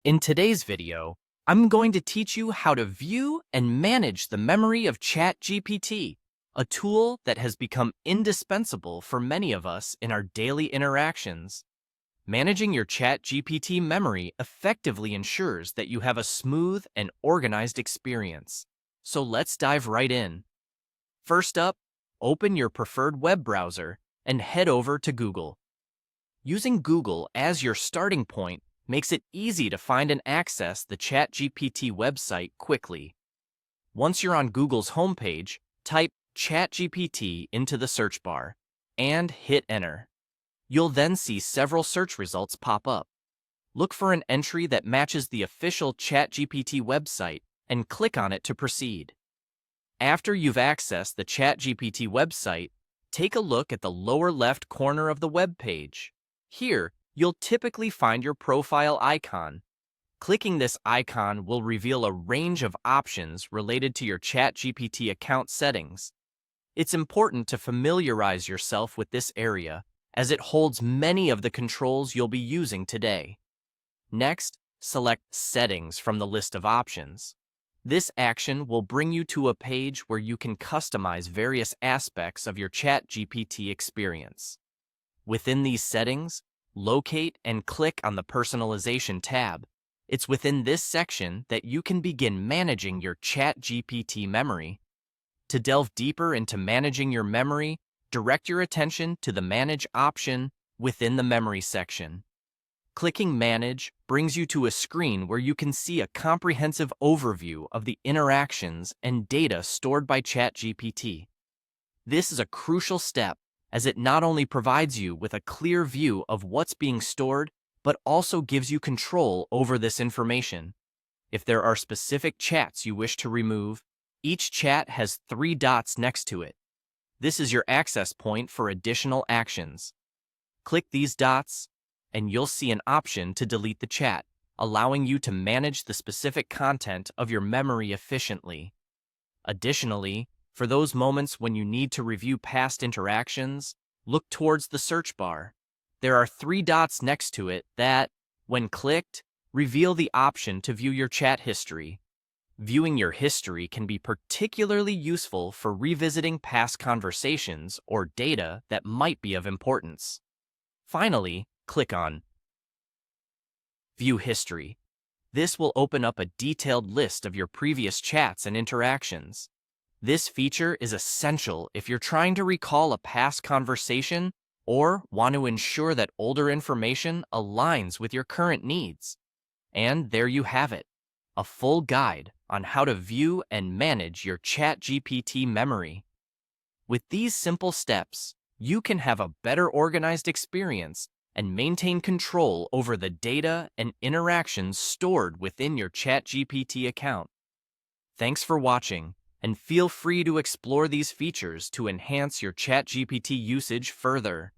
In today's video, I'm going to teach you how to view and manage the memory of ChatGPT, a tool that has become indispensable for many of us in our daily interactions. Managing your ChatGPT memory effectively ensures that you have a smooth and organized experience. So let's dive right in. First up, open your preferred web browser and head over to Google. Using Google as your starting point makes it easy to find and access the ChatGPT website quickly. Once you're on Google's homepage, type ChatGPT into the search bar and hit enter. You'll then see several search results pop up. Look for an entry that matches the official ChatGPT website and click on it to proceed. After you've accessed the ChatGPT website, take a look at the lower left corner of the web page. Here, you'll typically find your profile icon. Clicking this icon will reveal a range of options related to your ChatGPT account settings. It's important to familiarize yourself with this area, as it holds many of the controls you'll be using today. Next, select Settings from the list of options. This action will bring you to a page where you can customize various aspects of your ChatGPT experience. Within these settings, locate and click on the Personalization tab. It's within this section that you can begin managing your ChatGPT memory. To delve deeper into managing your memory, direct your attention to the Manage option within the Memory section. Clicking Manage brings you to a screen where you can see a comprehensive overview of the interactions and data stored by ChatGPT. This is a crucial step, as it not only provides you with a clear view of what's being stored, but also gives you control over this information. If there are specific chats you wish to remove, each chat has 3 dots next to it. This is your access point for additional actions. Click these dots, and you'll see an option to delete the chat, allowing you to manage the specific content of your memory efficiently. Additionally, for those moments when you need to review past interactions, look towards the search bar. There are 3 dots next to it that, when clicked, reveal the option to view your chat history. Viewing your history can be particularly useful for revisiting past conversations or data that might be of importance. Finally, click on View History. This will open up a detailed list of your previous chats and interactions. This feature is essential if you're trying to recall a past conversation or want to ensure that older information aligns with your current needs. And there you have it, a full guide on how to view and manage your ChatGPT memory. With these simple steps, you can have a better organized experience and maintain control over the data and interactions stored within your ChatGPT account. Thanks for watching, and feel free to explore these features to enhance your ChatGPT usage further.